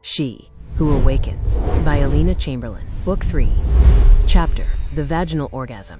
She Who Awakens by Alina Chamberlain, Book 3, Chapter The Vaginal Orgasm.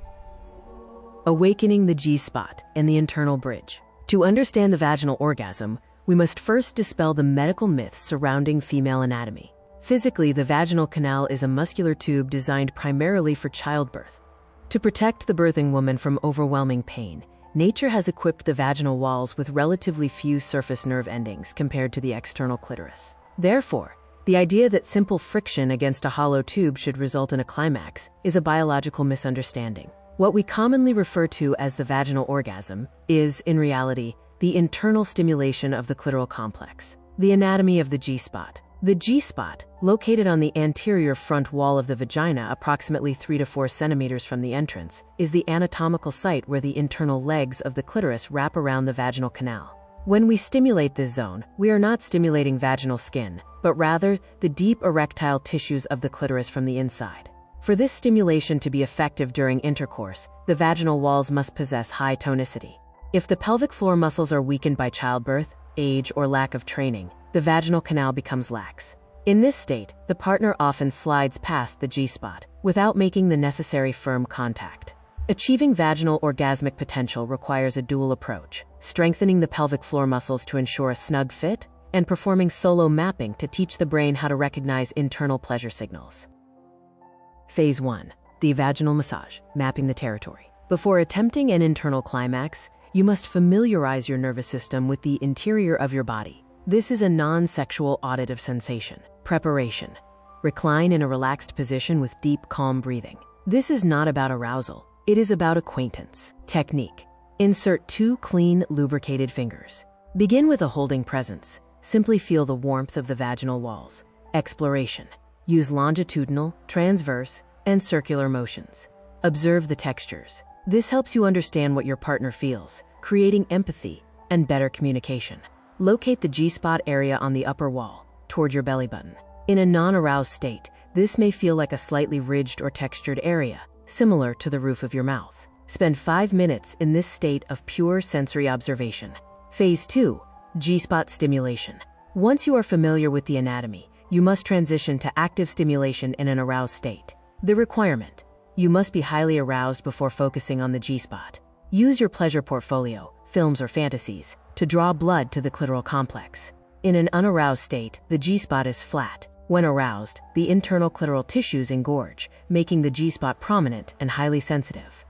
Awakening the G-spot and the internal bridge. To understand the vaginal orgasm, we must first dispel the medical myths surrounding female anatomy. Physically, the vaginal canal is a muscular tube designed primarily for childbirth. To protect the birthing woman from overwhelming pain, nature has equipped the vaginal walls with relatively few surface nerve endings compared to the external clitoris. Therefore, the idea that simple friction against a hollow tube should result in a climax is a biological misunderstanding. What we commonly refer to as the vaginal orgasm is, in reality, the internal stimulation of the clitoral complex. The anatomy of the G-spot. The G-spot, located on the anterior front wall of the vagina approximately 3 to 4 centimeters from the entrance, is the anatomical site where the internal legs of the clitoris wrap around the vaginal canal. When we stimulate this zone, we are not stimulating vaginal skin, but rather the deep erectile tissues of the clitoris from the inside. For this stimulation to be effective during intercourse, the vaginal walls must possess high tonicity. If the pelvic floor muscles are weakened by childbirth, age, or lack of training, the vaginal canal becomes lax. In this state, the partner often slides past the G-spot without making the necessary firm contact. Achieving vaginal orgasmic potential requires a dual approach, strengthening the pelvic floor muscles to ensure a snug fit, and performing solo mapping to teach the brain how to recognize internal pleasure signals. Phase 1. The vaginal massage, mapping the territory. Before attempting an internal climax, you must familiarize your nervous system with the interior of your body. This is a non-sexual audit of sensation. Preparation. Recline in a relaxed position with deep, calm breathing. This is not about arousal. It is about acquaintance. Technique. Insert 2 clean, lubricated fingers. Begin with a holding presence. Simply feel the warmth of the vaginal walls. Exploration. Use longitudinal, transverse, and circular motions. Observe the textures. This helps you understand what your partner feels, creating empathy and better communication. Locate the G-spot area on the upper wall, toward your belly button. In a non-aroused state, this may feel like a slightly ridged or textured area, similar to the roof of your mouth. Spend 5 minutes in this state of pure sensory observation. Phase 2. G-spot stimulation. Once you are familiar with the anatomy, you must transition to active stimulation in an aroused state. The requirement: you must be highly aroused before focusing on the G-spot. Use your pleasure portfolio, films or fantasies, to draw blood to the clitoral complex. In an unaroused state, the G-spot is flat. When aroused, the internal clitoral tissues engorge, making the G-spot prominent and highly sensitive.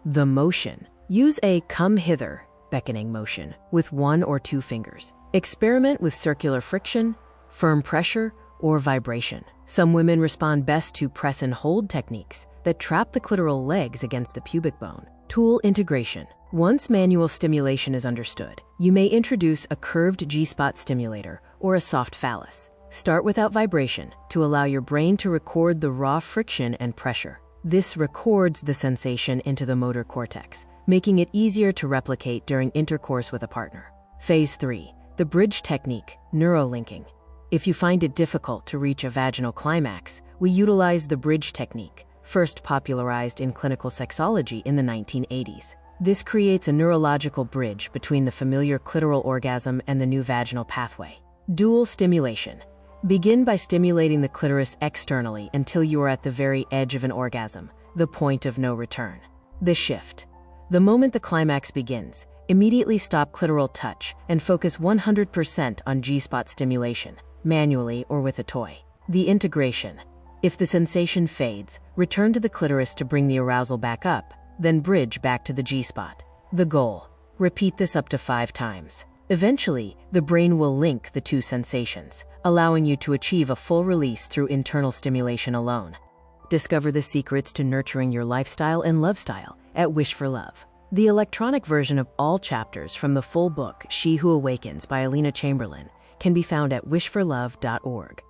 The motion. Use a come hither beckoning motion with 1 or 2 fingers. Experiment with circular friction, firm pressure, or vibration. Some women respond best to press and hold techniques that trap the clitoral legs against the pubic bone. Tool integration. Once manual stimulation is understood, you may introduce a curved G-spot stimulator or a soft phallus. Start without vibration to allow your brain to record the raw friction and pressure. This records the sensation into the motor cortex, making it easier to replicate during intercourse with a partner. Phase 3. The bridge technique, neurolinking. If you find it difficult to reach a vaginal climax, we utilize the bridge technique, first popularized in clinical sexology in the 1980s. This creates a neurological bridge between the familiar clitoral orgasm and the new vaginal pathway. Dual stimulation. Begin by stimulating the clitoris externally until you are at the very edge of an orgasm, the point of no return. The shift. The moment the climax begins, immediately stop clitoral touch and focus 100% on G-spot stimulation, manually or with a toy. The integration. If the sensation fades, return to the clitoris to bring the arousal back up, then bridge back to the G-spot. The goal. Repeat this up to 5 times. Eventually, the brain will link the 2 sensations, allowing you to achieve a full release through internal stimulation alone. Discover the secrets to nurturing your lifestyle and love style at Wish for Love. The electronic version of all chapters from the full book, She Who Awakens by Alina Chamberlain, can be found at wishforlove.org.